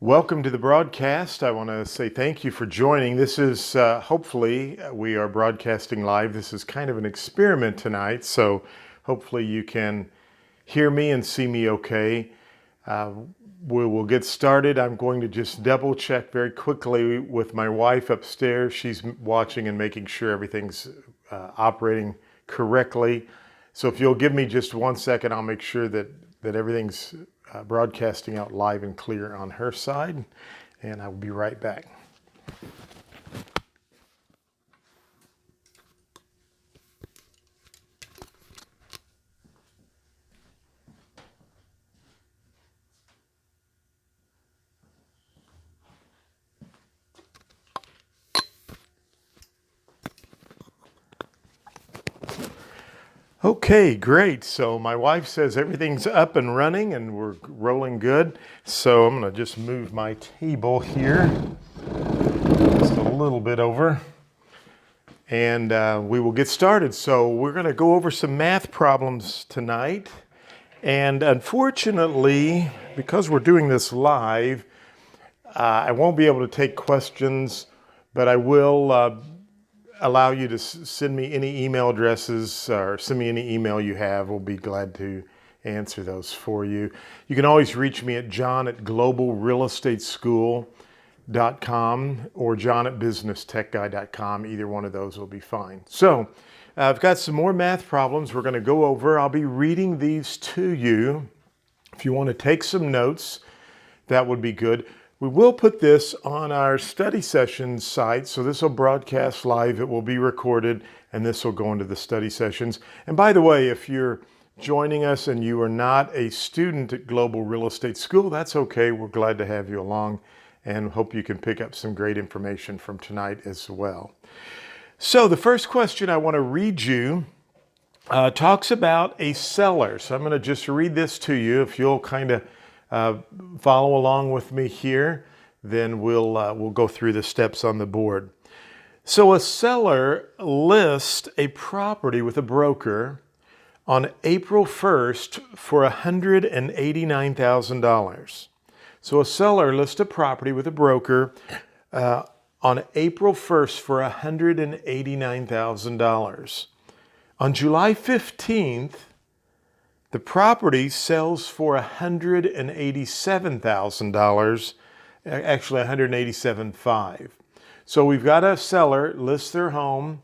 Welcome to the broadcast. I want to say thank you for joining. This is hopefully we are broadcasting live. This is kind of an experiment tonight, so hopefully you can hear me and see me okay. We will get started. I'm going to just double check very quickly with my wife upstairs. She's watching and making sure everything's operating correctly. So if you'll give me just 1 second, I'll make sure that everything's broadcasting out live and clear on her side, and I will be right back. Okay, great. So my wife says everything's up and running and we're rolling good. So I'm going to just move my table here just a little bit over, and we will get started. So we're going to go over some math problems tonight. And unfortunately, because we're doing this live, I won't be able to take questions, but I will allow you to send me any email addresses or send me any email you have. We'll be glad to answer those for you. You can always reach me at john@globalrealestateschool.com or john@businesstechguy.com. Either one of those will be fine. So I've got some more math problems we're going to go over. I'll be reading these to you. If you want to take some notes, that would be good. We will put this on our study sessions site, so this will broadcast live, it will be recorded, and this will go into the study sessions. And by the way, if you're joining us and you are not a student at Global Real Estate School, that's okay. We're glad to have you along and hope you can pick up some great information from tonight as well. So the first question I want to read you talks about a seller. So I'm going to just read this to you. If you'll kind of follow along with me here, then we'll go through the steps on the board. So a seller lists a property with a broker on April 1st for $189,000. So a seller lists a property with a broker on April 1st for $189,000. On July 15th, the property sells for $187,000, actually $187,500. So we've got a seller list their home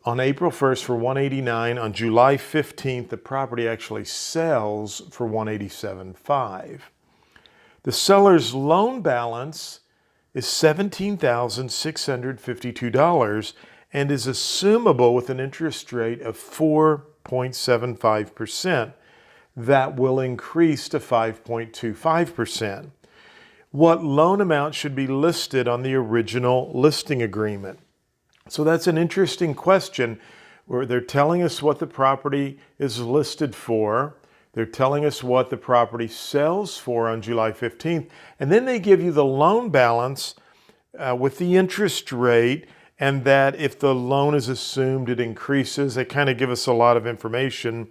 on April 1st for $189,000. On July 15th, the property actually sells for $187,500. The seller's loan balance is $17,652 and is assumable with an interest rate of 4.75%. That will increase to 5.25%. What loan amount should be listed on the original listing agreement? So that's an interesting question where they're telling us what the property is listed for. They're telling us what the property sells for on July 15th. And then they give you the loan balance with the interest rate, and that if the loan is assumed, it increases. They kind of give us a lot of information.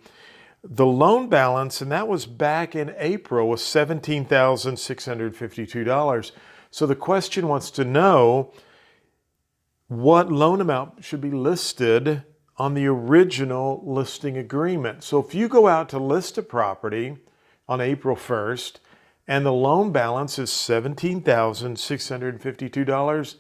The loan balance, and that was back in April, was $17,652. So the question wants to know what loan amount should be listed on the original listing agreement. So if you go out to list a property on April 1st and the loan balance is $17,652,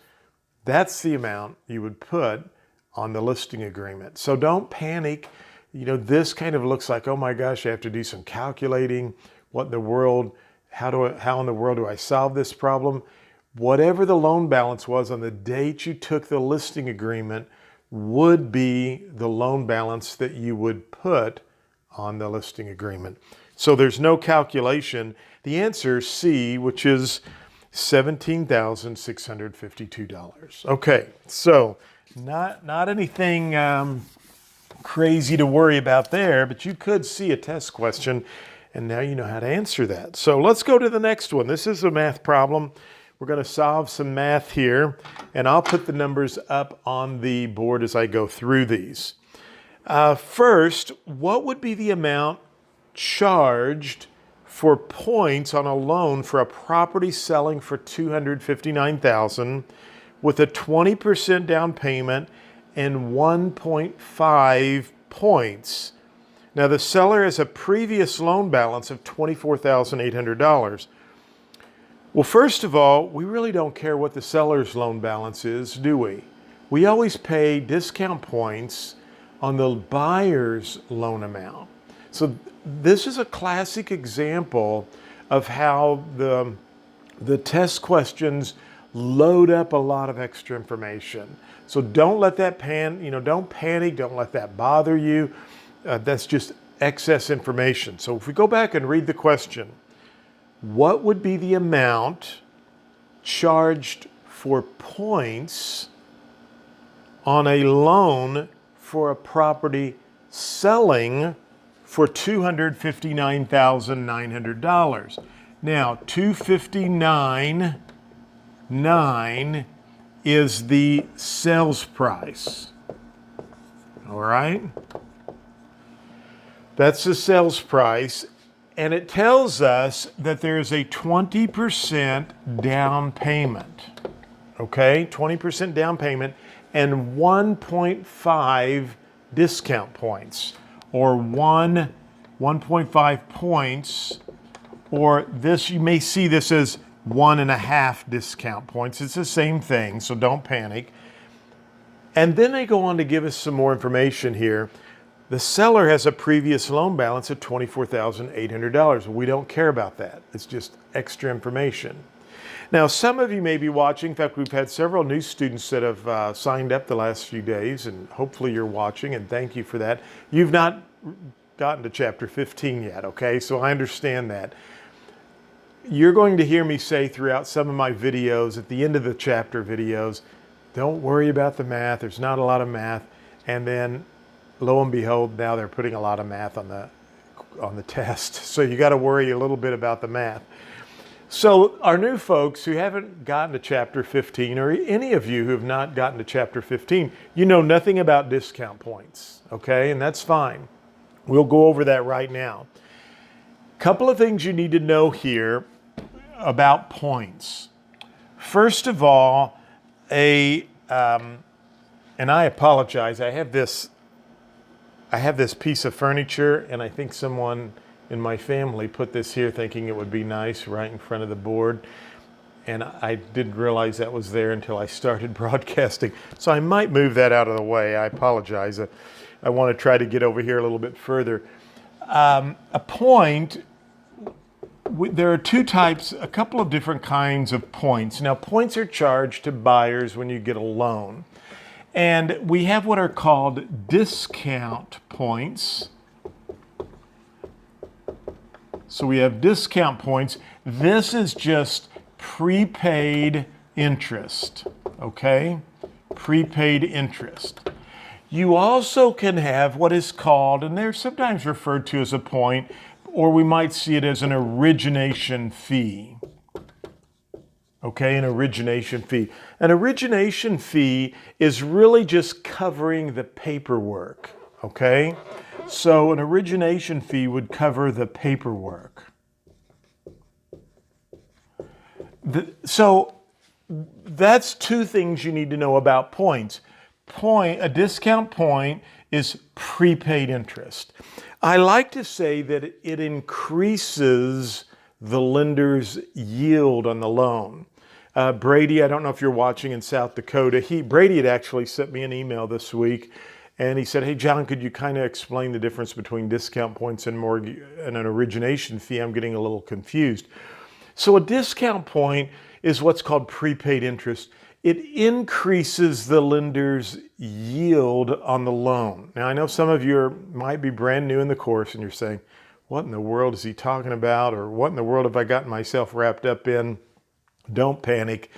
that's the amount you would put on the listing agreement. So don't panic. You know, this kind of looks like, oh my gosh, I have to do some calculating. What in the world, how in the world do I solve this problem? Whatever the loan balance was on the date you took the listing agreement would be the loan balance that you would put on the listing agreement. So there's no calculation. The answer is C, which is $17,652. Okay, so not anything crazy to worry about there, but you could see a test question, and now you know how to answer that. So let's go to the next one. This is a math problem. We're going to solve some math here, and I'll put the numbers up on the board as I go through these. First, what would be the amount charged for points on a loan for a property selling for $259,000 with a 20% down payment and 1.5 points. Now the seller has a previous loan balance of $24,800. Well, first of all, we really don't care what the seller's loan balance is, do we? We always pay discount points on the buyer's loan amount. So this is a classic example of how the test questions load up a lot of extra information. So don't let that don't panic, don't let that bother you. That's just excess information. So if we go back and read the question, what would be the amount charged for points on a loan for a property selling for $259,900? Now, $259,900 is the sales price. All right? That's the sales price. And it tells us that there's a 20% down payment. Okay? 20% down payment and 1.5 discount points, or 1.5 points, or this, you may see this as 1.5 discount points. It's the same thing, so don't panic. And then they go on to give us some more information here. The seller has a previous loan balance of $24,800. We don't care about that. It's just extra information. Now, some of you may be watching. In fact, we've had several new students that have signed up the last few days, and hopefully you're watching, and thank you for that. You've not gotten to chapter 15 yet, okay? So I understand that. You're going to hear me say throughout some of my videos, at the end of the chapter videos, don't worry about the math. There's not a lot of math. And then, lo and behold, now they're putting a lot of math on the test. So you got to worry a little bit about the math. So our new folks who haven't gotten to chapter 15, or any of you who have not gotten to chapter 15, you know nothing about discount points, okay? And that's fine. We'll go over that right now. Couple of things you need to know here about points. First of all, and I apologize, I have this piece of furniture, and I think someone in my family put this here thinking it would be nice right in front of the board. And I didn't realize that was there until I started broadcasting. So I might move that out of the way. I apologize. I want to try to get over here a little bit further. A point, there are two types, a couple of different kinds of points. Now, points are charged to buyers when you get a loan. And we have what are called discount points. So we have discount points. This is just prepaid interest, okay? Prepaid interest. You also can have what is called, and they're sometimes referred to as a point, or we might see it as an origination fee. Okay, an origination fee. An origination fee is really just covering the paperwork, okay? So an origination fee would cover the paperwork. So that's two things you need to know about points. A discount point is prepaid interest. I like to say that it increases the lender's yield on the loan. Brady, I don't know if you're watching in South Dakota. Brady had actually sent me an email this week, and he said, "Hey, John, could you kind of explain the difference between discount points and an origination fee? I'm getting a little confused." So a discount point is what's called prepaid interest. It increases the lender's yield on the loan. Now, I know some of you might be brand new in the course, and you're saying, what in the world is he talking about? Or what in the world have I gotten myself wrapped up in? Don't panic.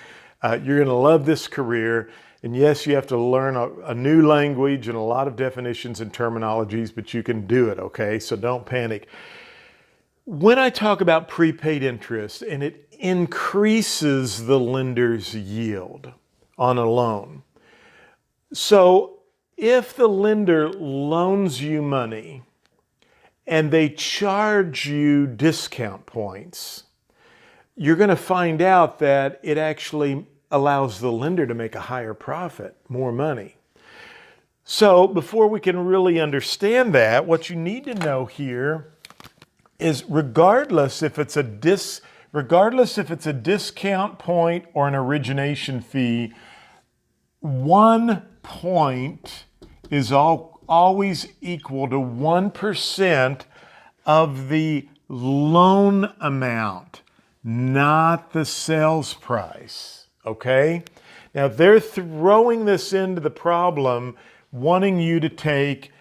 You're going to love this career. And yes, you have to learn a new language and a lot of definitions and terminologies, but you can do it, okay? So don't panic. When I talk about prepaid interest, and it increases the lender's yield on a loan. So if the lender loans you money and they charge you discount points, you're going to find out that it actually allows the lender to make a higher profit, more money. So before we can really understand that, what you need to know here is regardless if it's a discount point or an origination fee, 1 point is always equal to 1% of the loan amount, not the sales price, okay? Now, they're throwing this into the problem, wanting you to take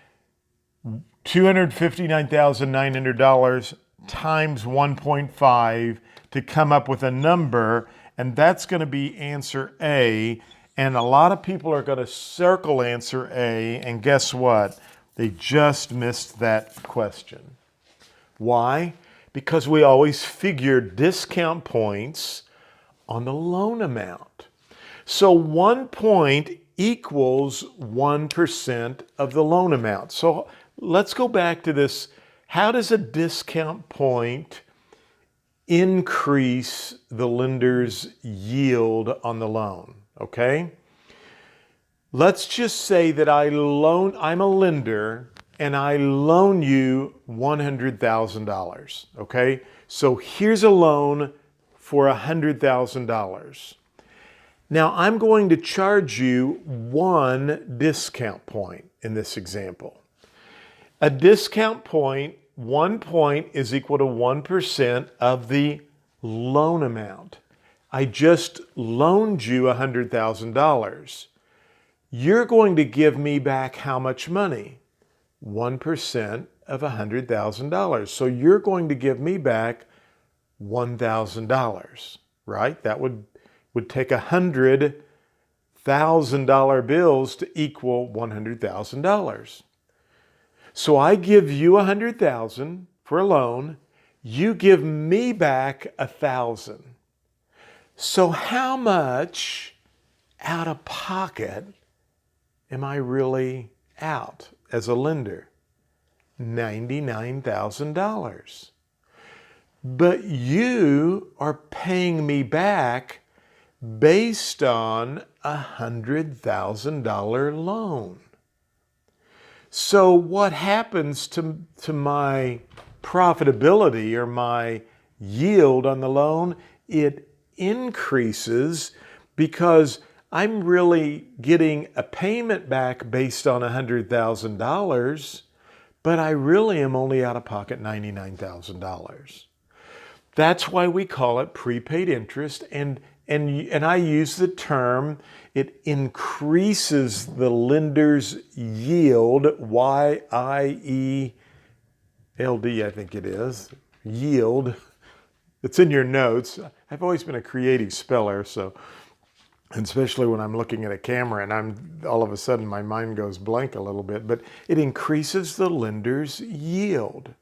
$259,900 times 1.5 to come up with a number, and that's going to be answer A. And a lot of people are going to circle answer A, and guess what? They just missed that question. Why? Because we always figure discount points on the loan amount. So 1 point equals 1% of the loan amount. So let's go back to this. How does a discount point increase the lender's yield on the loan? Okay? Let's just say that I'm a lender and I loan you $100,000. Okay? So here's a loan for $100,000. Now I'm going to charge you 1 discount point in this example. A discount point, 1 point is equal to 1% of the loan amount. I just loaned you $100,000. You're going to give me back how much money? 1% of $100,000. So you're going to give me back $1,000, right? That would take $100,000 bills to equal $100,000. So I give you $100,000 for a loan. You give me back $1,000. So how much out of pocket am I really out as a lender? $99,000. But you are paying me back based on a $100,000 loan. So what happens to my profitability or my yield on the loan? It increases because I'm really getting a payment back based on $100,000, but I really am only out of pocket $99,000. That's why we call it prepaid interest, and I use the term, it increases the lender's yield, Y-I-E-L-D, I think it is, yield. It's in your notes. I've always been a creative speller, so, and especially when I'm looking at a camera and all of a sudden my mind goes blank a little bit, but it increases the lender's yield.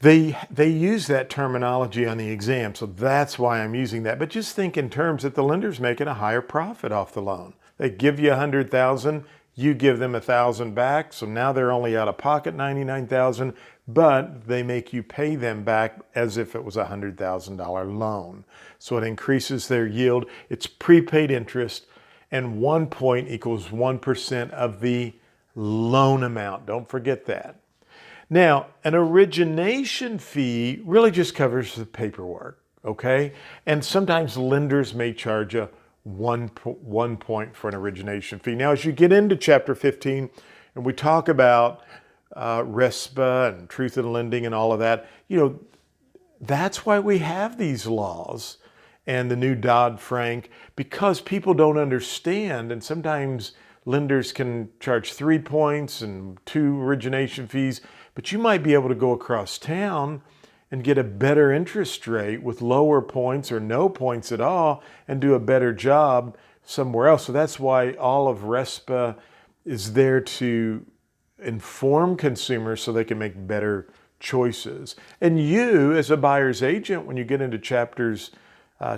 They use that terminology on the exam, so that's why I'm using that. But just think in terms that the lender's making a higher profit off the loan. They give you $100,000, you give them $1,000 back, so now they're only out of pocket $99,000, but they make you pay them back as if it was a $100,000 loan. So it increases their yield. It's prepaid interest, and 1 point equals 1% of the loan amount. Don't forget that. Now, an origination fee really just covers the paperwork, okay? And sometimes lenders may charge a 1 point for an origination fee. Now, as you get into Chapter 15, and we talk about RESPA and truth in lending and all of that, that's why we have these laws and the new Dodd-Frank, because people don't understand, and sometimes lenders can charge 3 points and 2 origination fees, but you might be able to go across town and get a better interest rate with lower points or no points at all and do a better job somewhere else. So that's why all of RESPA is there to inform consumers so they can make better choices. And you, as a buyer's agent, when you get into chapters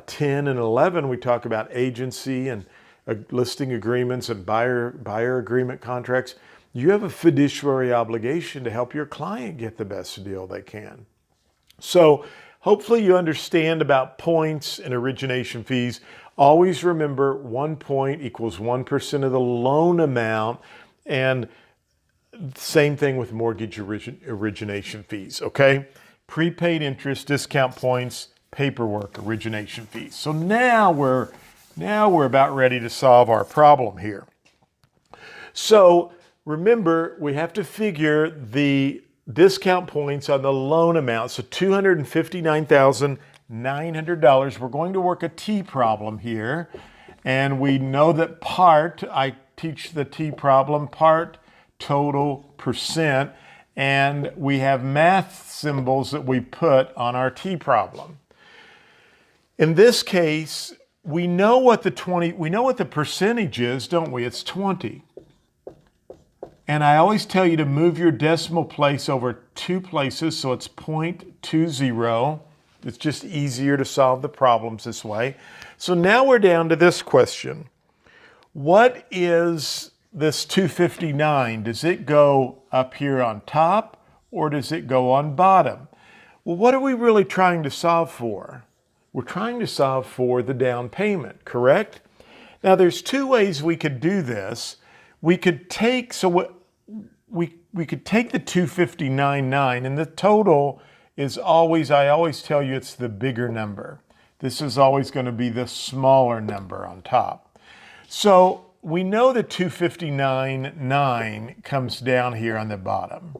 10 and 11, we talk about agency and listing agreements and buyer agreement contracts. You have a fiduciary obligation to help your client get the best deal they can. So hopefully you understand about points and origination fees. Always remember 1 point equals 1% of the loan amount, and same thing with mortgage origination fees, okay? Prepaid interest, discount points, paperwork, origination fees. So now we're about ready to solve our problem here. So remember, we have to figure the discount points on the loan amount. So $259,900. We're going to work a T problem here. And we know that I teach the T problem, part, total, percent. And we have math symbols that we put on our T problem. In this case, we know what the percentage is, don't we? It's 20. And I always tell you to move your decimal place over 2 places, so it's 0.20. It's just easier to solve the problems this way. So now we're down to this question. What is this 259? Does it go up here on top, or does it go on bottom? Well, what are we really trying to solve for? We're trying to solve for the down payment, correct? Now, there's 2 ways we could do this. We could take, we could take the 259.9, and the total is always, I always tell you, it's the bigger number. This is always going to be the smaller number on top. So we know that 259.9 comes down here on the bottom.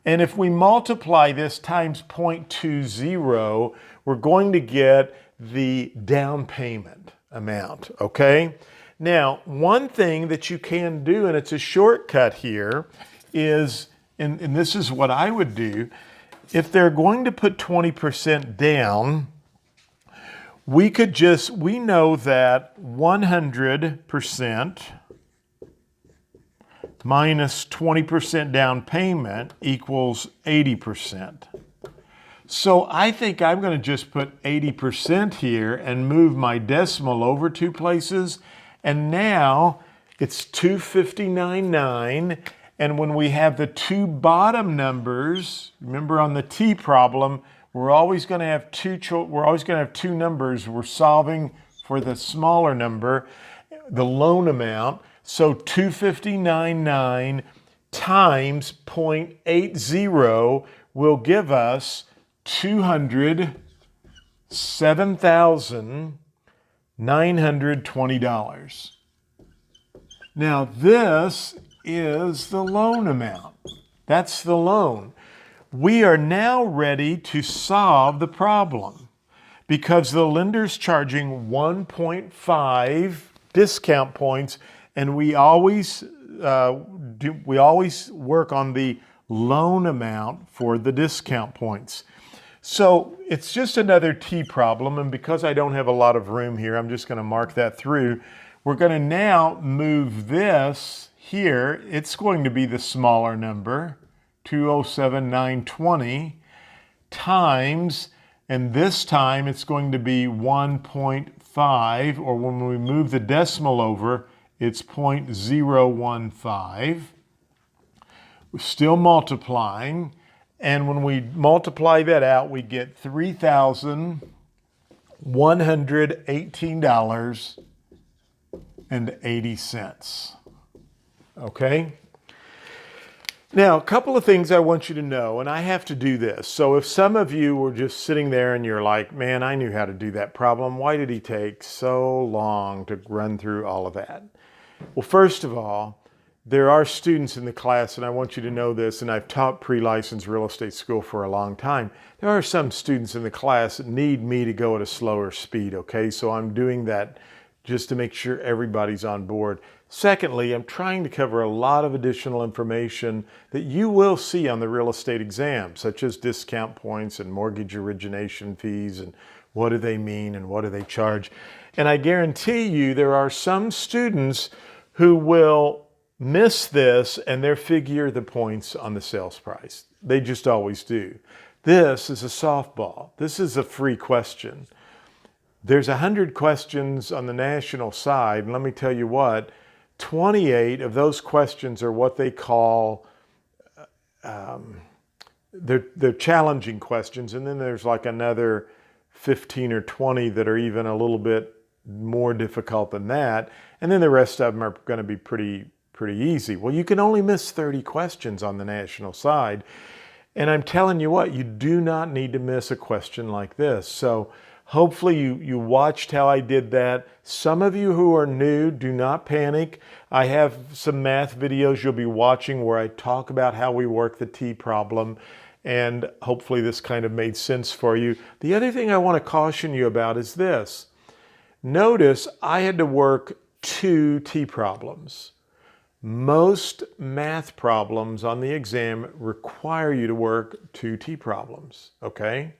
And if we multiply this times 0.20, we're going to get the down payment amount, okay? Now, one thing that you can do, and it's a shortcut here, is, and this is what I would do, if they're going to put 20% down, we know that 100% minus 20% down payment equals 80%. So I think I'm going to just put 80% here and move my decimal over 2 places. And now it's 259.9. And when we have the 2 bottom numbers, remember on the T problem, we're always going to have 2 numbers. We're solving for the smaller number, the loan amount. So 259.9 times 0.80 will give us $207,920. Now this is the loan amount. That's the loan. We are now ready to solve the problem because the lender's charging 1.5 discount points, and we always work on the loan amount for the discount points. So it's just another T problem, and because I don't have a lot of room here, I'm just going to mark that through. We're going to now move this here. It's going to be the smaller number, 207,920, times, and this time it's going to be 1.5, or when we move the decimal over, it's 0.015. We're still multiplying. And when we multiply that out, we get $3,118.80. Okay? Now, a couple of things I want you to know, and I have to do this. So if some of you were just sitting there and you're like, man, I knew how to do that problem. Why did he take so long to run through all of that? Well, first of all, there are students in the class, and I want you to know this, and I've taught pre-licensed real estate school for a long time. There are some students in the class that need me to go at a slower speed, okay? So I'm doing that just to make sure everybody's on board. Secondly, I'm trying to cover a lot of additional information that you will see on the real estate exam, such as discount points and mortgage origination fees, and what do they mean and what do they charge. And I guarantee you there are some students who will miss this and they figure the points on the sales price. They just always do. This is a softball. This is a free question. There's 100 questions on the national side, and let me tell you what, 28 of those questions are what they call they're challenging questions, and then there's like another 15 or 20 that are even a little bit more difficult than that, and then the rest of them are going to be pretty easy. Well, you can only miss 30 questions on the national side, and I'm telling you what, you do not need to miss a question like this. So hopefully you watched how I did that. Some of you who are new, do not panic. I have some math videos you'll be watching where I talk about how we work the T problem, and hopefully this kind of made sense for you. The other thing I want to caution you about is this. Notice I had to work 2 T problems. Most math problems on the exam require you to work 2 T problems, okay?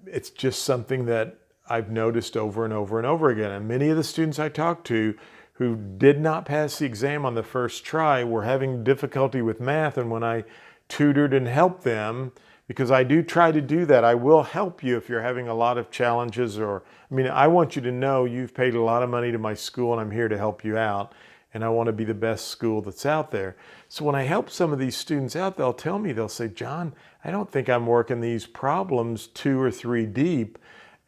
It's just something that I've noticed over and over and over again. And many of the students I talked to who did not pass the exam on the first try were having difficulty with math, and when I tutored and helped them, because I do try to do that. I will help you if you're having a lot of challenges, or, I mean, I want you to know you've paid a lot of money to my school and I'm here to help you out, and I want to be the best school that's out there. So when I help some of these students out, they'll tell me, they'll say, John, I don't think I'm working these problems 2 or 3 deep,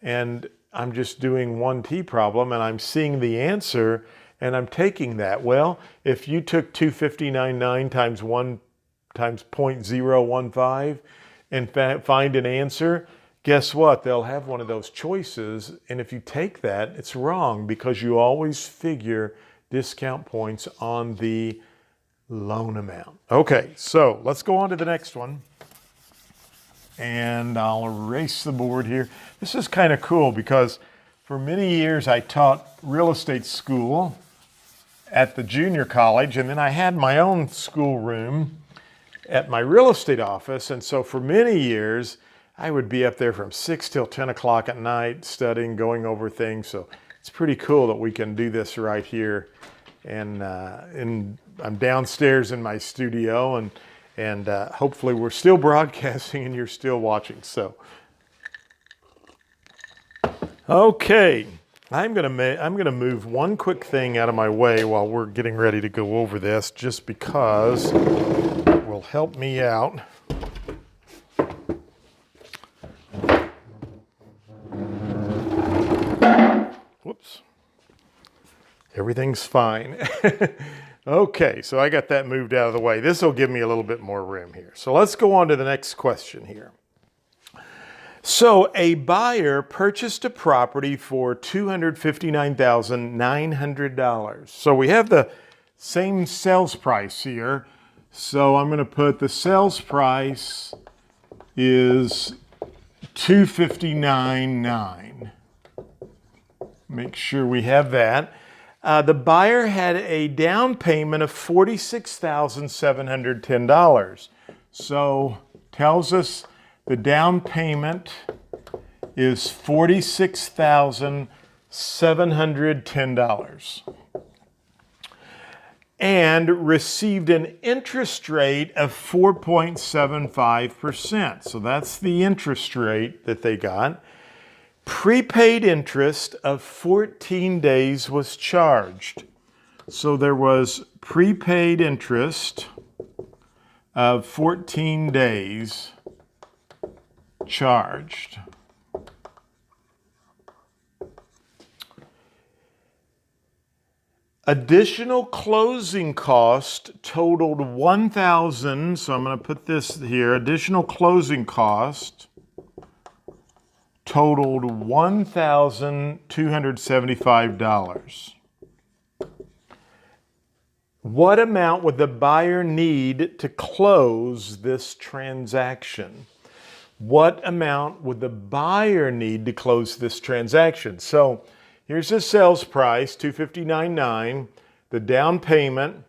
and I'm just doing 1 T problem and I'm seeing the answer and I'm taking that. Well, if you took 259.9 times 1 times 0.015 and find an answer, guess what? They'll have one of those choices. And if you take that, it's wrong, because you always figure discount points on the loan amount. Okay, so let's go on to the next one. And I'll erase the board here. This is kind of cool because for many years I taught real estate school at the junior college, and then I had my own schoolroom at my real estate office. And so for many years, I would be up there from 6 till 10 o'clock at night studying, going over things. So it's pretty cool that we can do this right here. And I'm downstairs in my studio, and hopefully we're still broadcasting and you're still watching. So, okay, I'm gonna move one quick thing out of my way while we're getting ready to go over this, just because it will help me out. Whoops. Everything's fine. Okay, so I got that moved out of the way. This will give me a little bit more room here. So let's go on to the next question here. So a buyer purchased a property for $259,900. So we have the same sales price here. So I'm going to put the sales price is $259,900. Make sure we have that. The buyer had a down payment of $46,710. So tells us the down payment is $46,710. And received an interest rate of 4.75%. So that's the interest rate that they got. Prepaid interest of 14 days was charged. So there was prepaid interest of 14 days charged. Additional closing cost totaled $1,000. So I'm going to put this here. Additional closing cost totaled $1,275. What amount would the buyer need to close this transaction? What amount would the buyer need to close this transaction? So here's the sales price, $259,900, the down payment,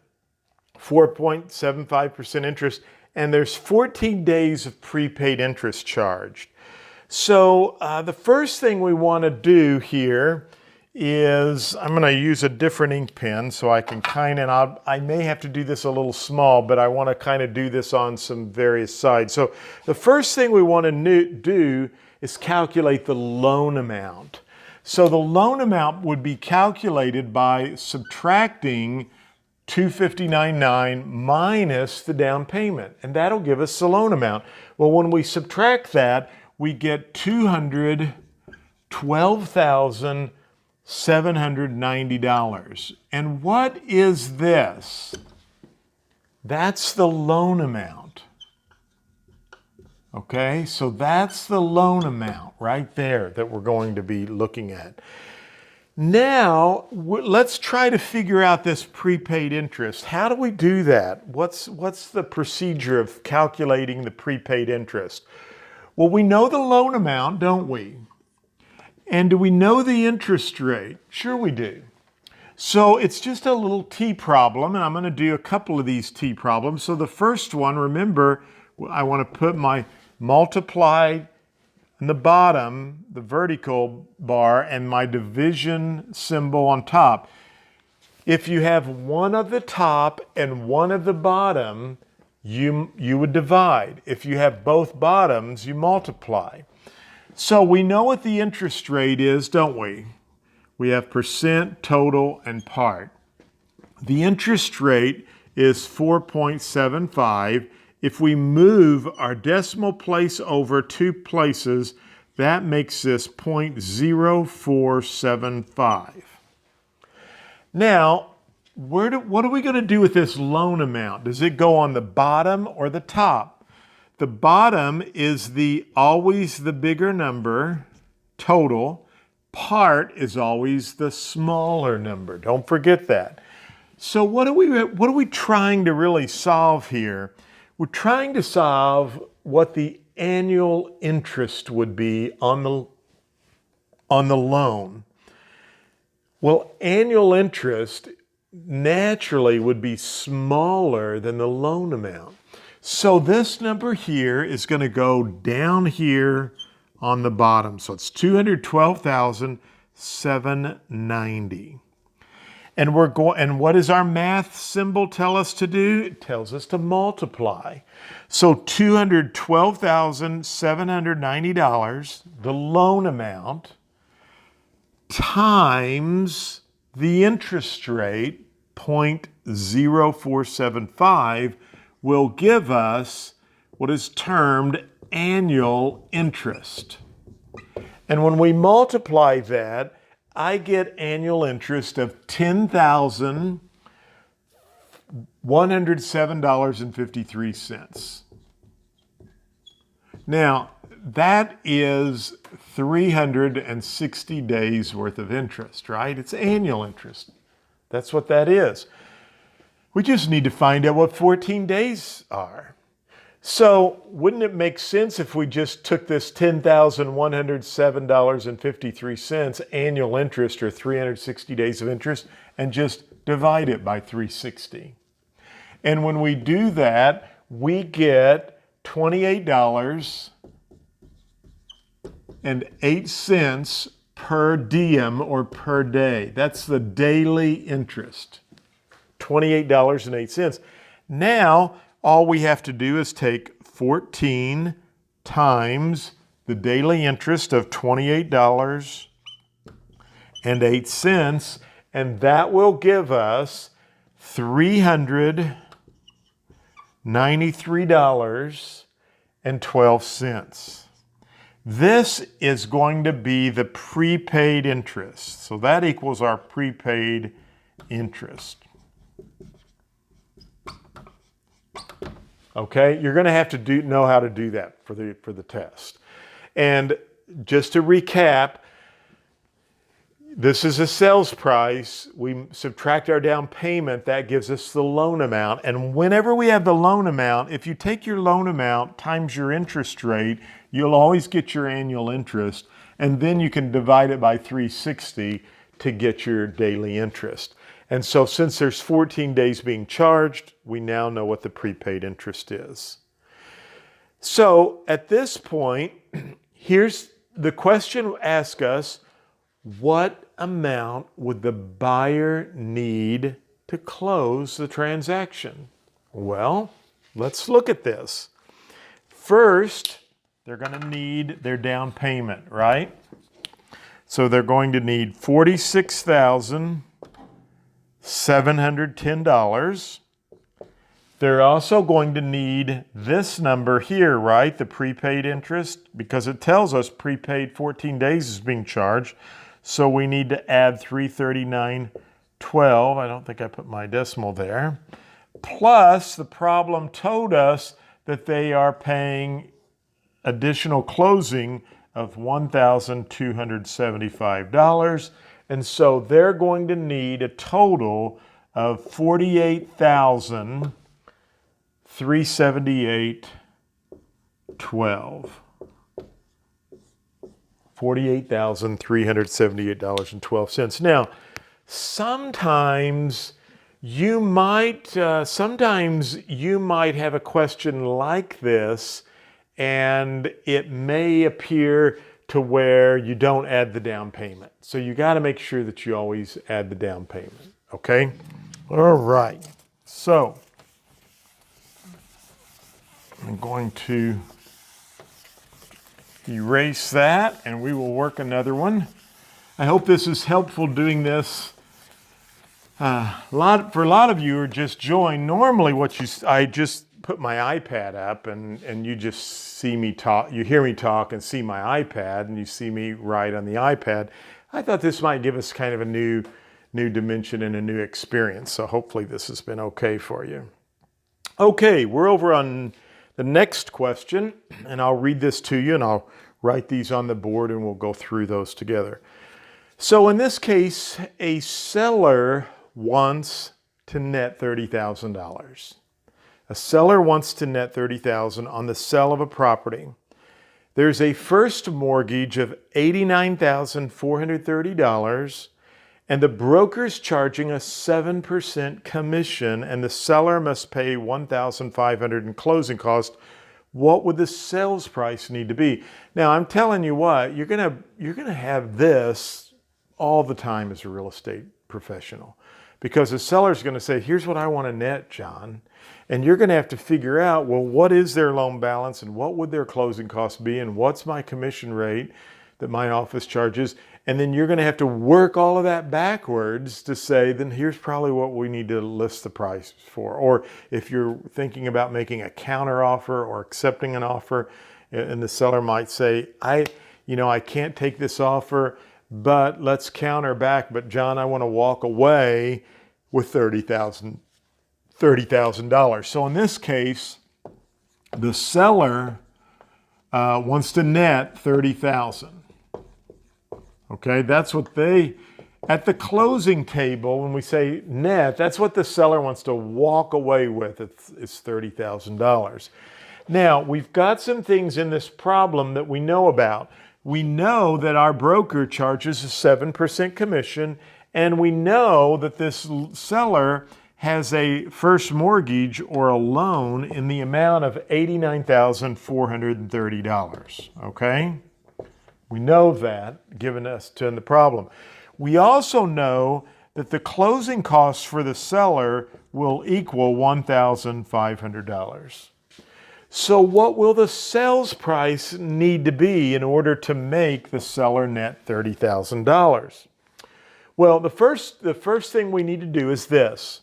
4.75% interest, and there's 14 days of prepaid interest charged. So the first thing we want to do here is, I'm going to use a different ink pen so I can I may have to do this a little small, but I want to kind of do this on some various sides. So the first thing we want to do is calculate the loan amount. So the loan amount would be calculated by subtracting 259.9 minus the down payment, and that'll give us the loan amount. Well, when we subtract that, we get $212,790. And what is this? That's the loan amount. Okay, so that's the loan amount right there that we're going to be looking at. Now, let's try to figure out this prepaid interest. How do we do that? What's the procedure of calculating the prepaid interest? Well, we know the loan amount, don't we? And do we know the interest rate? Sure we do. So it's just a little T problem, and I'm going to do a couple of these T problems. So the first one, remember, I want to put my multiply in the bottom, the vertical bar, and my division symbol on top. If you have one of the top and one of the bottom, you would divide. If you have both bottoms, you multiply. So we know what the interest rate is, don't we? We have percent, total, and part. The interest rate is 4.75. If we move our decimal place over 2 places, that makes this 0.0475. Now, what are we going to do with this loan amount? Does it go on the bottom or the top? The bottom is always the bigger number, total. Part is always the smaller number. Don't forget that. So what are we trying to really solve here? We're trying to solve what the annual interest would be on the loan. Well, annual interest naturally would be smaller than the loan amount. So this number here is going to go down here on the bottom. So it's $212,790. And what does our math symbol tell us to do? It tells us to multiply. So $212,790, the loan amount, times the interest rate, 0.0475, will give us what is termed annual interest. And when we multiply that, I get annual interest of $10,107.53. Now, that is 360 days worth of interest, right? It's annual interest. That's what that is. We just need to find out what 14 days are. So wouldn't it make sense if we just took this $10,107.53 annual interest, or 360 days of interest, and just divide it by 360? And when we do that, we get $28.08 per diem, or per day. That's the daily interest, $28.08. Now, all we have to do is take 14 times the daily interest of $28.08, and that will give us $393.12. This is going to be the prepaid interest. So that equals our prepaid interest. Okay, you're going to have to know how to do that for the test. And just to recap, this is a sales price. We subtract our down payment. That gives us the loan amount. And whenever we have the loan amount, if you take your loan amount times your interest rate, you'll always get your annual interest. And then you can divide it by 360 to get your daily interest. And so since there's 14 days being charged, we now know what the prepaid interest is. So at this point, here's the question asks us, what amount would the buyer need to close the transaction? Well, let's look at this. First, they're going to need their down payment, right? So they're going to need $46,710. They're also going to need this number here, right? The prepaid interest, because it tells us prepaid 14 days is being charged. So we need to add 339.12. I don't think I put my decimal there. Plus, the problem told us that they are paying additional closing of $1,275. And so they're going to need a total of $48,378.12. $48,378.12. Now, sometimes you might have a question like this, and it may appear to where you don't add the down payment. So you got to make sure that you always add the down payment. Okay? All right. So I'm going to erase that, and we will work another one. I hope this is helpful doing this. For a lot of you who are just joined, normally I just put my iPad up and you just see me talk, you hear me talk and see my iPad and you see me write on the iPad. I thought this might give us kind of a new dimension and a new experience. So hopefully this has been okay for you. Okay, we're over on the next question, and I'll read this to you and I'll write these on the board and we'll go through those together. So in this case, a seller wants to net $30,000. A seller wants to net $30,000 on the sale of a property. There's a first mortgage of $89,430, and the broker's charging a 7% commission, and the seller must pay $1,500 in closing costs. What would the sales price need to be? Now, I'm telling you what, you're gonna have this all the time as a real estate professional, because the seller's going to say, here's what I want to net, John. And you're going to have to figure out, well, what is their loan balance and what would their closing costs be and what's my commission rate that my office charges? And then you're going to have to work all of that backwards to say, then here's probably what we need to list the price for. Or if you're thinking about making a counter offer or accepting an offer, and the seller might say, I can't take this offer, but let's counter back. But John, I want to walk away with $30,000. So in this case, the seller wants to net $30,000. Okay, that's what at the closing table, when we say net, that's what the seller wants to walk away with. It's $30,000. Now, we've got some things in this problem that we know about. We know that our broker charges a 7% commission, and we know that this seller has a first mortgage or a loan in the amount of $89,430, okay? We know that, given us in the problem. We also know that the closing costs for the seller will equal $1,500. So what will the sales price need to be in order to make the seller net $30,000? Well, the first thing we need to do is this.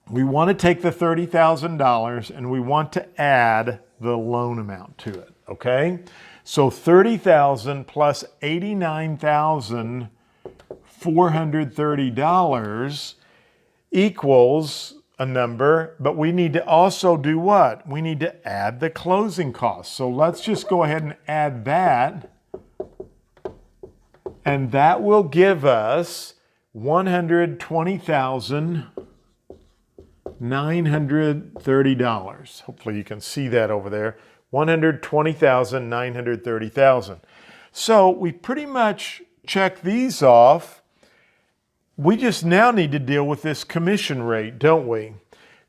We want to take the $30,000 and we want to add the loan amount to it, okay? So $30,000 plus $89,430 equals a number, but we need to also do what? We need to add the closing costs. So let's just go ahead and add that. And that will give us $120,930. Hopefully you can see that over there. $120,930. So we pretty much check these off. We just now need to deal with this commission rate, don't we?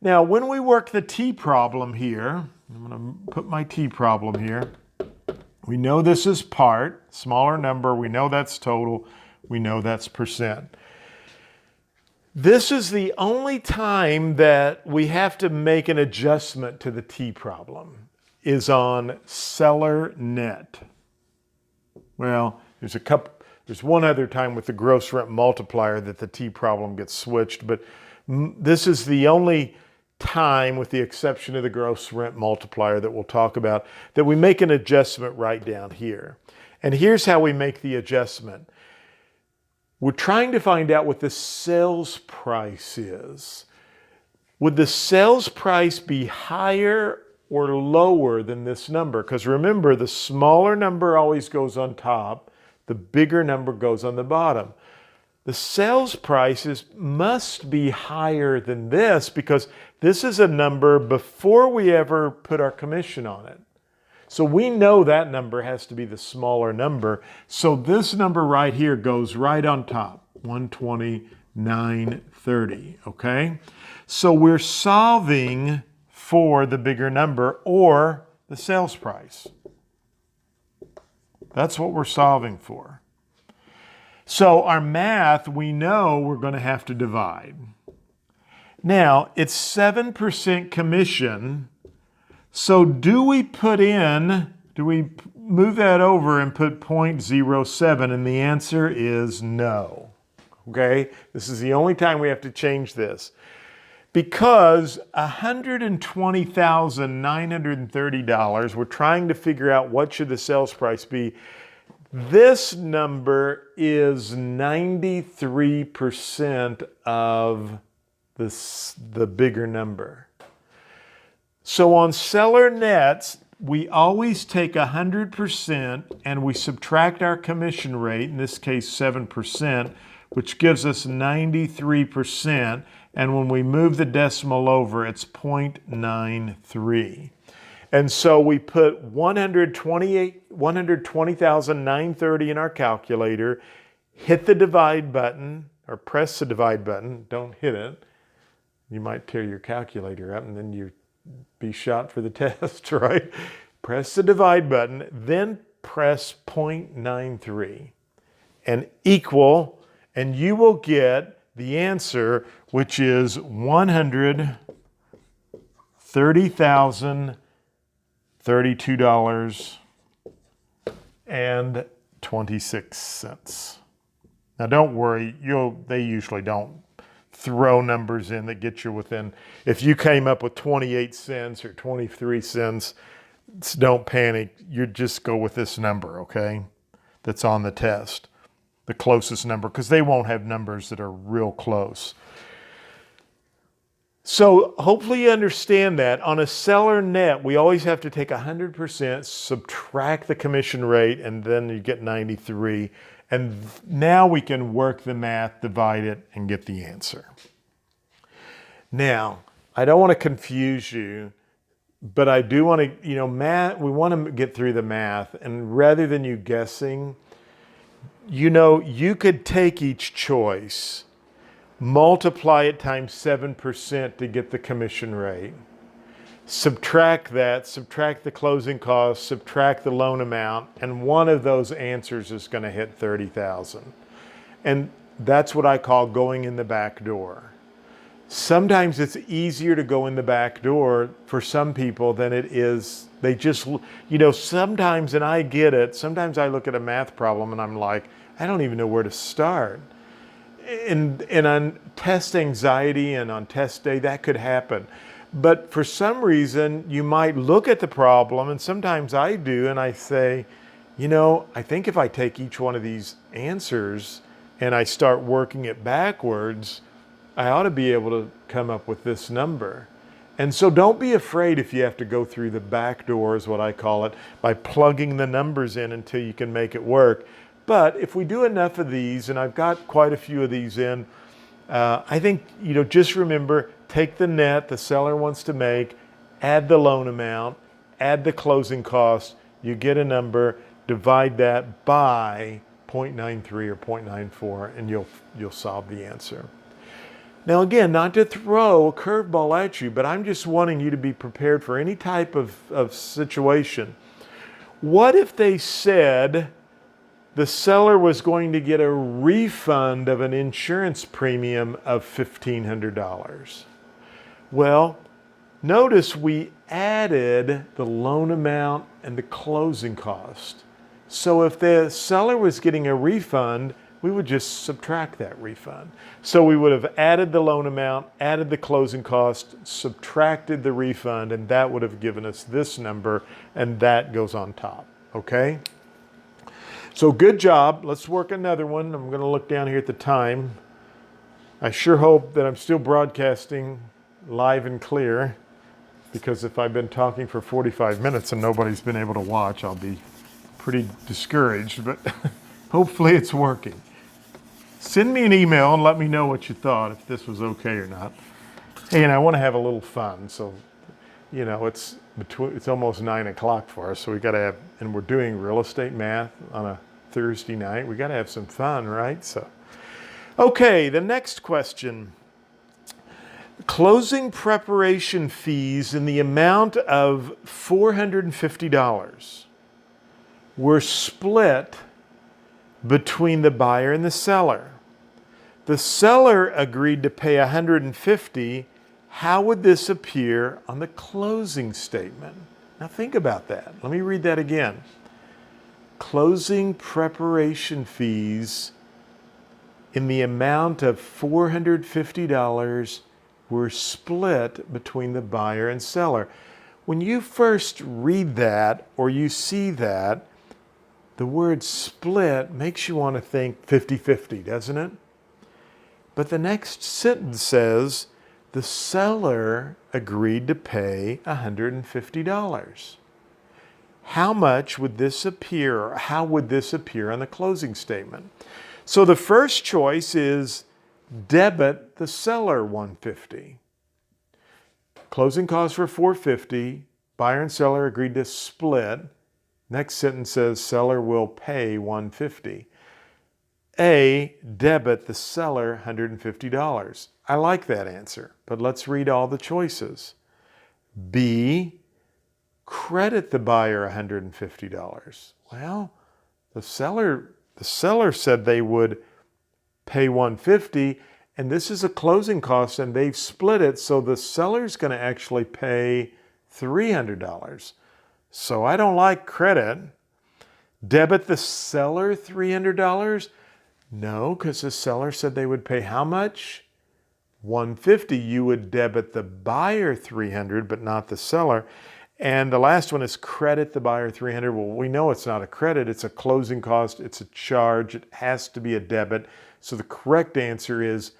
Now, when we work the T problem here, I'm going to put my T problem here. We know this is part, smaller number. We know that's total. We know that's percent. This is the only time that we have to make an adjustment to the T problem, is on seller net. Well, there's a There's one other time with the gross rent multiplier that the T problem gets switched, but this is the only time, with the exception of the gross rent multiplier that we'll talk about, that we make an adjustment right down here. And here's how we make the adjustment. We're trying to find out what the sales price is. Would the sales price be higher or lower than this number? Because remember, the smaller number always goes on top, the bigger number goes on the bottom. The sales prices must be higher than this because this is a number before we ever put our commission on it. So we know that number has to be the smaller number. So this number right here goes right on top, 129.30, okay? So we're solving for the bigger number or the sales price. That's what we're solving for. So our math, we know we're going to have to divide. Now, it's 7% commission. So do we move that over and put 0.07? And the answer is no. Okay? This is the only time we have to change this. Because $120,930, we're trying to figure out what should the sales price be. This number is 93% of the bigger number. So on seller nets, we always take 100% and we subtract our commission rate, in this case 7%, which gives us 93%. And when we move the decimal over, it's 0.93. And so we put 120,930 in our calculator, hit the divide button, or press the divide button, don't hit it. You might tear your calculator up and then you be shot for the test, right? Press the divide button, then press 0.93 and equal, and you will get the answer, which is $130,032.26. Now don't worry, they usually don't throw numbers in that get you within. If you came up with 28 cents or 23 cents, don't panic. You just go with this number, okay? That's on the test, the closest number, because they won't have numbers that are real close. So hopefully you understand that. On a seller net, we always have to take 100%, subtract the commission rate, and then you get 93. And now we can work the math, divide it, and get the answer. Now, I don't want to confuse you, but I do want to, math, we want to get through the math. And rather than you guessing, you could take each choice, multiply it times 7% to get the commission rate. Subtract that, subtract the closing costs, subtract the loan amount, and one of those answers is going to hit 30,000. And that's what I call going in the back door. Sometimes it's easier to go in the back door for some people than it is. They just, sometimes, and I get it, sometimes I look at a math problem and I'm like, I don't even know where to start. And on test anxiety and on test day, that could happen. But for some reason, you might look at the problem, and sometimes I do, and I say, I think if I take each one of these answers and I start working it backwards, I ought to be able to come up with this number. And so don't be afraid if you have to go through the back door, is what I call it, by plugging the numbers in until you can make it work. But if we do enough of these, and I've got quite a few of these in, I think, just remember, take the net the seller wants to make, add the loan amount, add the closing cost, you get a number, divide that by 0.93 or 0.94, and you'll solve the answer. Now again, not to throw a curveball at you, but I'm just wanting you to be prepared for any type of situation. What if they said the seller was going to get a refund of an insurance premium of $1,500? Well, notice we added the loan amount and the closing cost. So if the seller was getting a refund, we would just subtract that refund. So we would have added the loan amount, added the closing cost, subtracted the refund, and that would have given us this number, and that goes on top, okay? So good job. Let's work another one. I'm going to look down here at the time. I sure hope that I'm still broadcasting live and clear, because if I've been talking for 45 minutes and nobody's been able to watch, I'll be pretty discouraged, but hopefully it's working. Send me an email and let me know what you thought, if this was okay or not. Hey, and I want to have a little fun, so it's almost 9 o'clock for us, so we got to have, and we're doing real estate math on a Thursday night. We got to have some fun, right? So, okay, the next question. Closing preparation fees in the amount of $450 were split between the buyer and the seller. The seller agreed to pay $150. How would this appear on the closing statement? Now think about that. Let me read that again. Closing preparation fees in the amount of $450 were split between the buyer and seller. When you first read that or you see that, the word split makes you want to think 50-50, doesn't it? But the next sentence says, the seller agreed to pay $150. How much would this appear, or how would this appear on the closing statement? So the first choice is debit the seller $150. Closing costs were $450. Buyer and seller agreed to split. Next sentence says seller will pay $150. A, debit the seller $150. I like that answer, but let's read all the choices. B, credit the buyer $150. Well, the seller said they would pay $150, and this is a closing cost, and they've split it, so the seller's going to actually pay $300. So I don't like credit. Debit the seller $300? No, because the seller said they would pay how much? $150. You would debit the buyer $300, but not the seller. And the last one is credit the buyer $300. Well, we know it's not a credit. It's a closing cost. It's a charge. It has to be a debit. So the correct answer is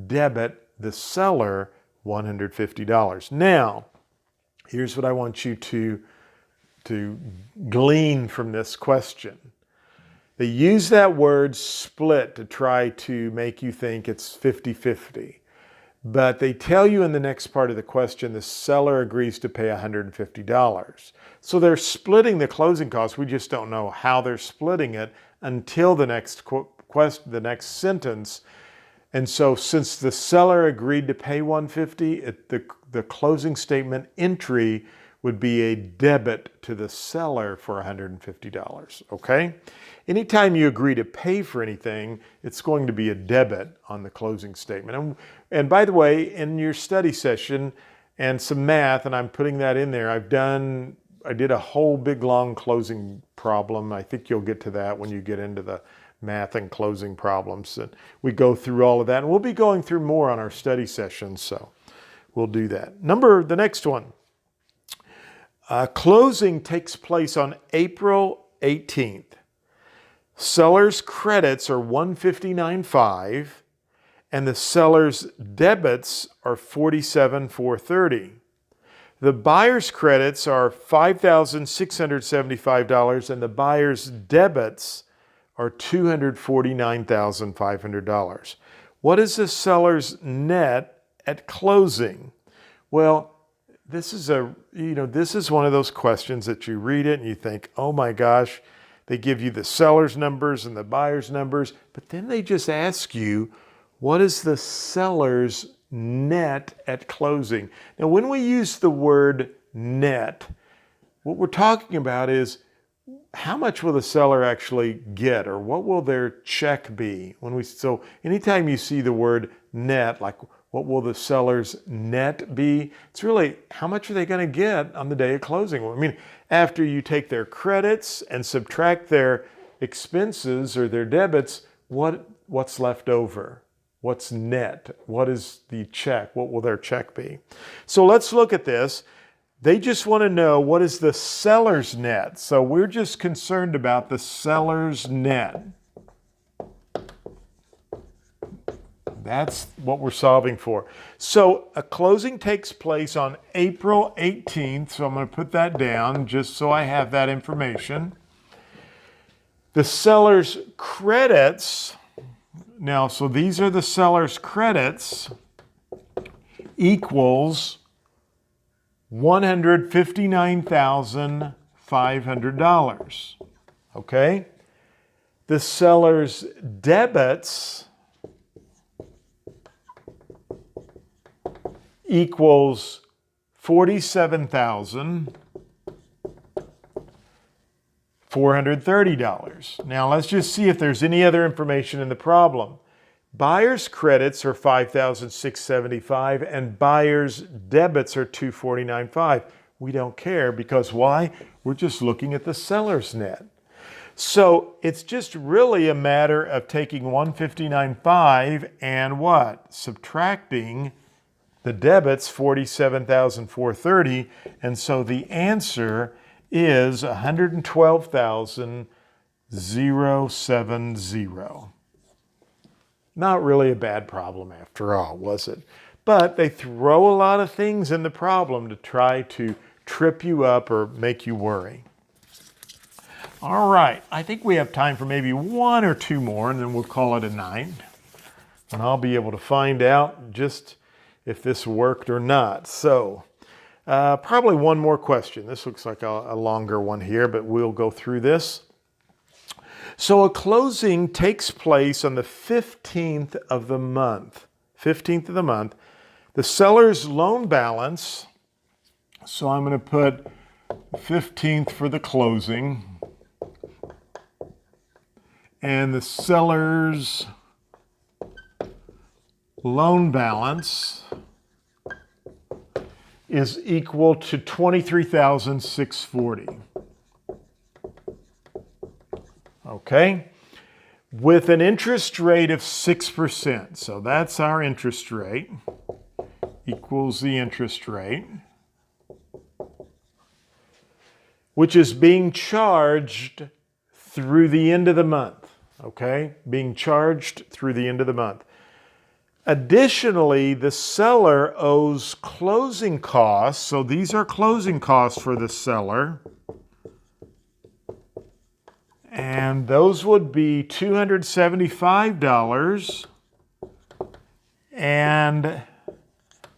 debit the seller $150. Now, here's what I want you to glean from this question. They use that word split to try to make you think it's 50-50. But they tell you in the next part of the question, the seller agrees to pay $150. So they're splitting the closing costs. We just don't know how they're splitting it until the next the next sentence. And so since the seller agreed to pay $150, the closing statement entry would be a debit to the seller for $150, okay? Anytime you agree to pay for anything, it's going to be a debit on the closing statement. And by the way, in your study session and some math, and I'm putting that in there, I did a whole big long closing problem. I think you'll get to that when you get into the math and closing problems. And we go through all of that, and we'll be going through more on our study sessions, so we'll do that. The next one. Closing takes place on April 18th. Seller's credits are $159.5, and the seller's debits are $47,430. The buyer's credits are $5,675, and the buyer's debits are $249,500. What is the seller's net at closing? Well, this is one of those questions that you read it and you think, oh my gosh, they give you the seller's numbers and the buyer's numbers, but then they just ask you, what is the seller's net at closing? Now, when we use the word net, what we're talking about is how much will the seller actually get, or what will their check be? So anytime you see the word net, like What will the seller's net be? It's really how much are they going to get on the day of closing? I mean, after you take their credits and subtract their expenses or their debits, what's left over? What's net? What is the check? What will their check be? So let's look at this. They just want to know what is the seller's net. So we're just concerned about the seller's net. That's what we're solving for. So a closing takes place on April 18th. So I'm going to put that down just so I have that information. The seller's credits, now, so these are the seller's credits, equals $159,500. Okay? The seller's debits equals $47,430. Now let's just see if there's any other information in the problem. Buyer's credits are $5,675 and buyer's debits are $249,500. We don't care because why? We're just looking at the seller's net. So it's just really a matter of taking $159,500 and what? Subtracting the debits, $47,430, and so the answer is $112,070. Not really a bad problem after all, was it? But they throw a lot of things in the problem to try to trip you up or make you worry. All right, I think we have time for maybe one or two more, and then we'll call it a night. And I'll be able to find out just if this worked or not. So probably one more question. This looks like a longer one here, but we'll go through this. So a closing takes place on the 15th of the month. 15th of the month. The seller's loan balance, so I'm going to put 15th for the closing. And the seller's loan balance is equal to $23,640. Okay? With an interest rate of 6%. So that's our interest rate. Equals the interest rate. Which is being charged through the end of the month. Okay? Being charged through the end of the month. Additionally, the seller owes closing costs. So these are closing costs for the seller. And those would be $275. And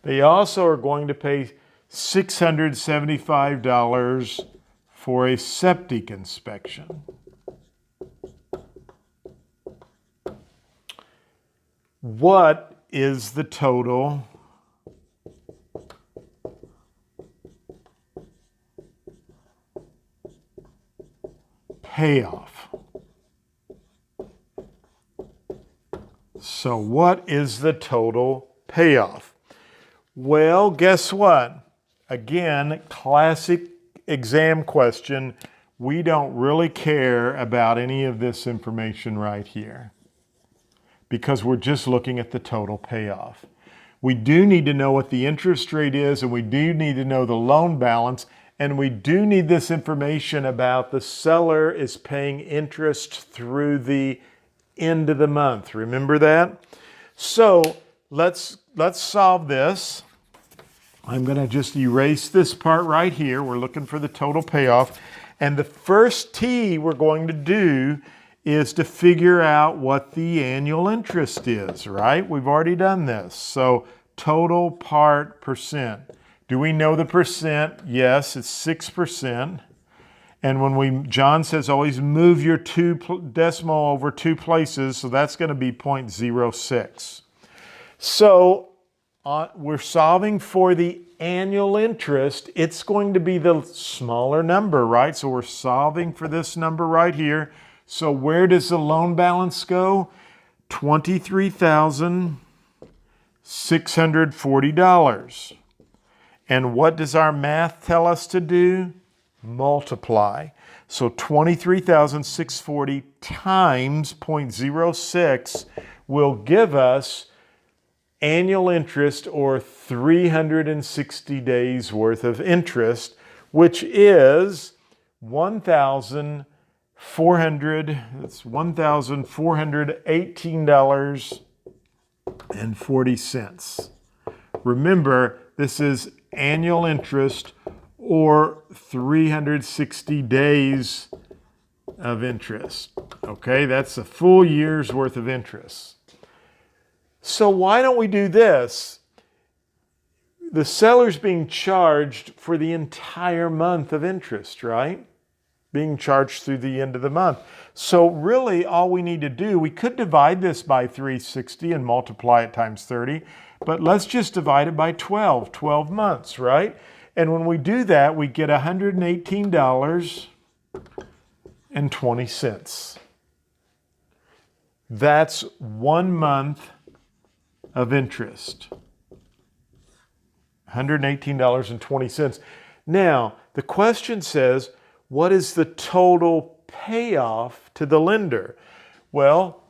they also are going to pay $675 for a septic inspection. What is the total payoff? So what is the total payoff? Well, guess what? Again, classic exam question. We don't really care about any of this information right here, because we're just looking at the total payoff. We do need to know what the interest rate is, and we do need to know the loan balance, and we do need this information about the seller is paying interest through the end of the month. Remember that? So let's solve this. I'm going to just erase this part right here. We're looking for the total payoff. And the first T we're going to do is to figure out what the annual interest is, right? We've already done this. So total part percent. Do we know the percent? Yes, it's 6%. And when John says always move your decimal over two places, so that's going to be 0.06. So we're solving for the annual interest. It's going to be the smaller number, right? So we're solving for this number right here. So where does the loan balance go? $23,640 $640. And what does our math tell us to do? Multiply. So 23,640 times 0.06 will give us annual interest, or 360 days worth of interest, which is $1,418.40. Remember, this is annual interest or 360 days of interest. Okay, that's a full year's worth of interest. So why don't we do this? The seller's being charged for the entire month of interest, right? Being charged through the end of the month. So really all we need to do, we could divide this by 360 and multiply it times 30, but let's just divide it by 12 months, right? And when we do that, we get $118.20. That's 1 month of interest. $118.20. Now, the question says, what is the total payoff to the lender? Well,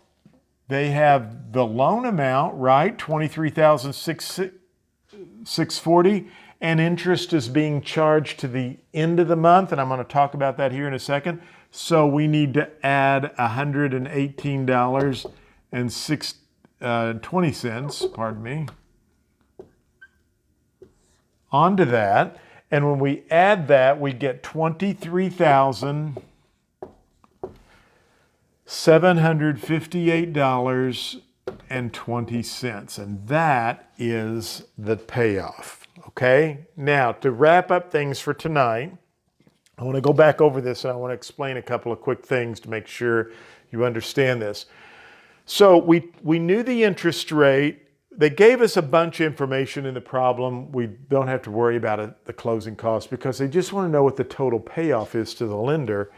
they have the loan amount, right? $23,640, and interest is being charged to the end of the month, and I'm going to talk about that here in a second. So we need to add $118.20, pardon me, onto that. And when we add that, we get $23,758.20. And that is the payoff. Okay? Now, to wrap up things for tonight, I want to go back over this and I want to explain a couple of quick things to make sure you understand this. So we knew the interest rate. They gave us a bunch of information in the problem. We don't have to worry about the closing costs because they just want to know what the total payoff is to the lender.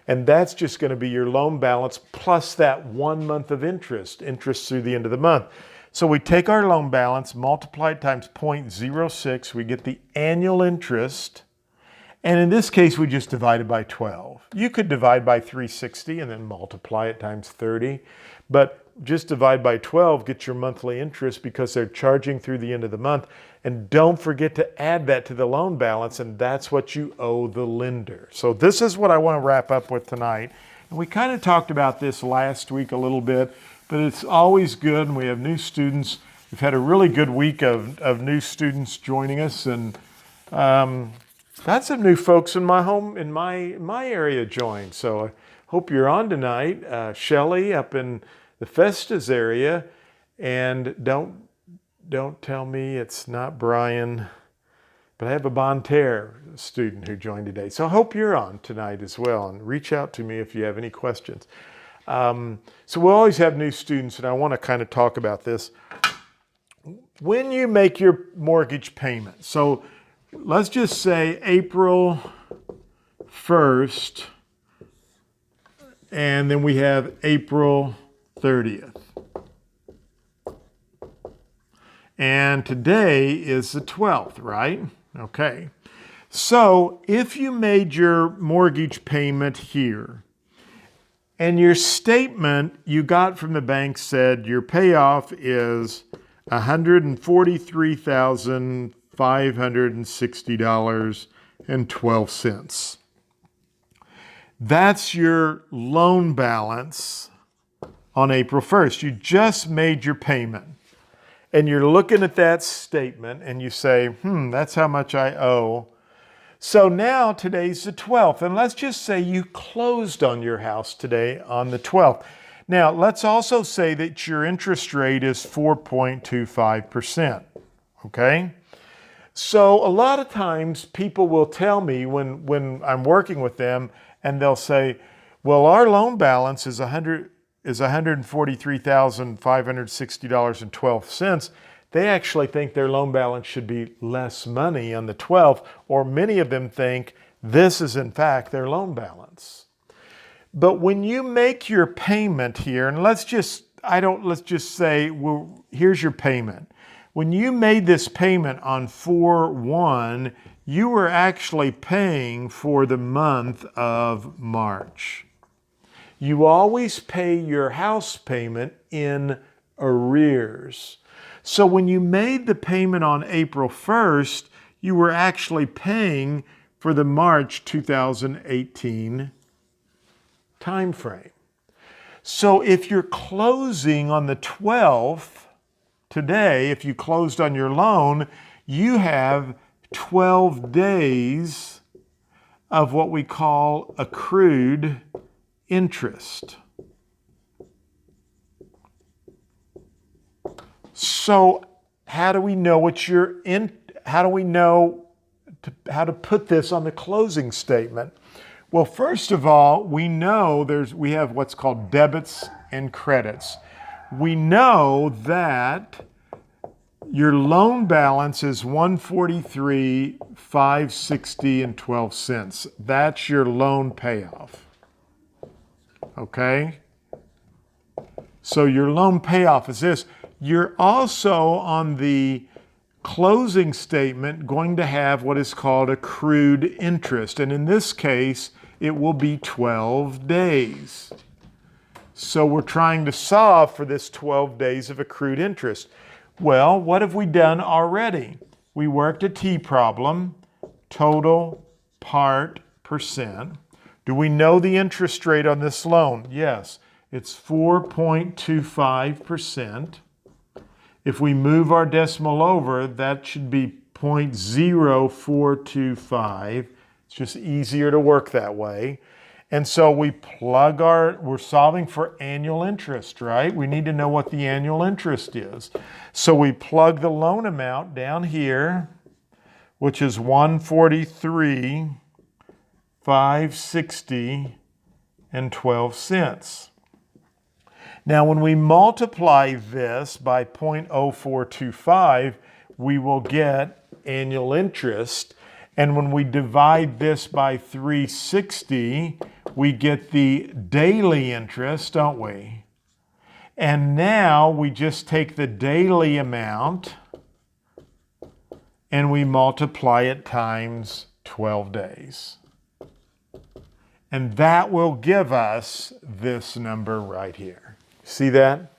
And that's just going to be your loan balance plus that 1 month of interest through the end of the month. So we take our loan balance, multiply it times 0.06, we get the annual interest. And in this case, we just divide it by 12. You could divide by 360 and then multiply it times 30. But just divide by 12, get your monthly interest because they're charging through the end of the month. And don't forget to add that to the loan balance, and that's what you owe the lender. So this is what I want to wrap up with tonight. And we kind of talked about this last week a little bit, but it's always good, and we have new students. We've had a really good week of new students joining us, and got some new folks in my home, in my area join. So I hope you're on tonight. Shelley up in the Festus area, and don't tell me it's not Brian, but I have a Bonne Terre student who joined today. So I hope you're on tonight as well, and reach out to me if you have any questions. So we'll always have new students, and I want to kind of talk about this. When you make your mortgage payment, so let's just say April 1st, and then we have April 30th. And today is the 12th, right? Okay. So if you made your mortgage payment here, and your statement you got from the bank said your payoff is $143,560.12. That's your loan balance on April 1st. You just made your payment. And you're looking at that statement and you say, that's how much I owe. So now today's the 12th. And let's just say you closed on your house today on the 12th. Now, let's also say that your interest rate is 4.25%. Okay? So a lot of times people will tell me when I'm working with them, and they'll say, well, our loan balance is $143,560.12. They actually think their loan balance should be less money on the 12th, or many of them think this is in fact their loan balance. But when you make your payment here, and let's just say, well, here's your payment. When you made this payment on 4/1, you were actually paying for the month of March. You always pay your house payment in arrears. So when you made the payment on April 1st, you were actually paying for the March 2018 time frame. So if you're closing on the 12th, today, if you closed on your loan, you have 12 days of what we call accrued interest. So how do we know how do we know how to put this on the closing statement? Well, first of all, we know we have what's called debits and credits. We know that your loan balance is $143,560.12. That's your loan payoff. Okay? So your loan payoff is this. You're also on the closing statement going to have what is called accrued interest. And in this case, it will be 12 days. So we're trying to solve for this 12 days of accrued interest. Well, what have we done already? We worked a T problem, total, part, percent. Do we know the interest rate on this loan? Yes, it's 4.25%. If we move our decimal over, that should be 0.0425. It's just easier to work that way. And so we're solving for annual interest, right? We need to know what the annual interest is. So we plug the loan amount down here, which is $143,560.12. Now, when we multiply this by 0.0425, we will get annual interest. And when we divide this by 360, we get the daily interest, don't we? And now we just take the daily amount and we multiply it times 12 days. And that will give us this number right here. See that?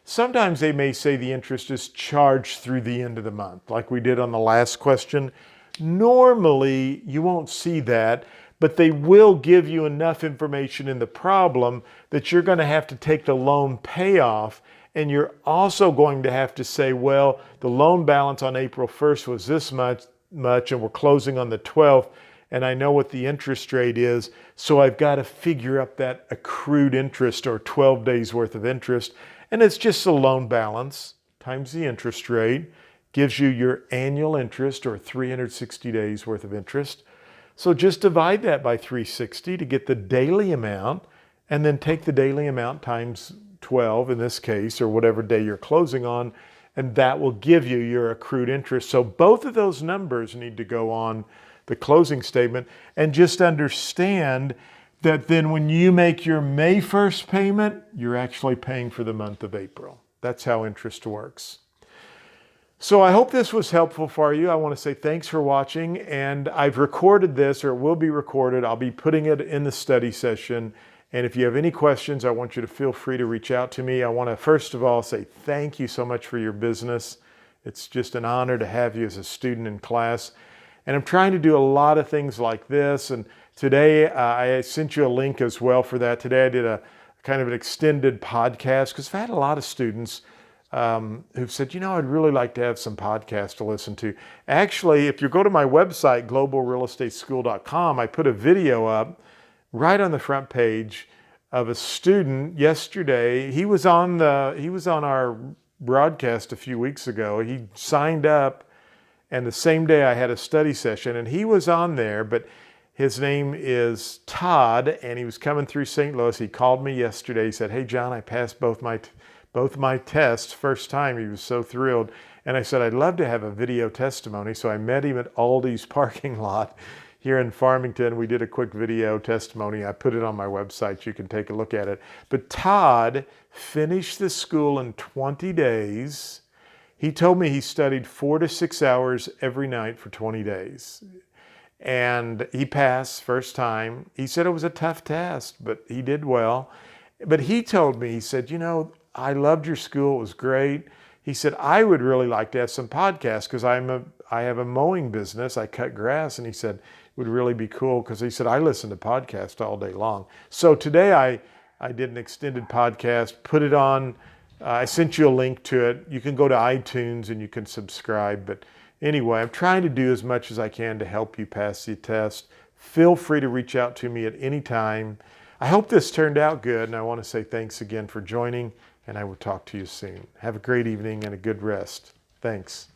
Sometimes they may say the interest is charged through the end of the month, like we did on the last question. Normally, you won't see that, but they will give you enough information in the problem that you're going to have to take the loan payoff, and you're also going to have to say, well, the loan balance on April 1st was this much, and we're closing on the 12th, and I know what the interest rate is, so I've got to figure up that accrued interest or 12 days worth of interest, and it's just the loan balance times the interest rate gives you your annual interest or 360 days worth of interest. So just divide that by 360 to get the daily amount, and then take the daily amount times 12 in this case, or whatever day you're closing on, and that will give you your accrued interest. So both of those numbers need to go on the closing statement, and just understand that then when you make your May 1st payment, you're actually paying for the month of April. That's how interest works. So I hope this was helpful for you. I want to say thanks for watching, and I've recorded this, or it will be recorded. I'll be putting it in the study session. And if you have any questions, I want you to feel free to reach out to me. I want to first of all say thank you so much for your business. It's just an honor to have you as a student in class. And I'm trying to do a lot of things like this. And today I sent you a link as well for that. Today I did a kind of an extended podcast because I've had a lot of students who've said, I'd really like to have some podcasts to listen to. Actually, if you go to my website, globalrealestateschool.com, I put a video up right on the front page of a student yesterday. He was on our broadcast a few weeks ago. He signed up, and the same day I had a study session, and he was on there, but his name is Todd, and he was coming through St. Louis. He called me yesterday. He said, "Hey, John, I passed both my tests first time." He was so thrilled. And I said, "I'd love to have a video testimony." So I met him at Aldi's parking lot here in Farmington. We did a quick video testimony. I put it on my website. You can take a look at it. But Todd finished the school in 20 days. He told me he studied 4 to 6 hours every night for 20 days. And he passed first time. He said it was a tough test, but he did well. But he told me, he said, I loved your school. It was great. He said, I would really like to have some podcasts because I have a mowing business. I cut grass. And he said, it would really be cool because he said, I listen to podcasts all day long. So today I did an extended podcast, put it on. I sent you a link to it. You can go to iTunes and you can subscribe. But anyway, I'm trying to do as much as I can to help you pass the test. Feel free to reach out to me at any time. I hope this turned out good, and I want to say thanks again for joining, and I will talk to you soon. Have a great evening and a good rest. Thanks.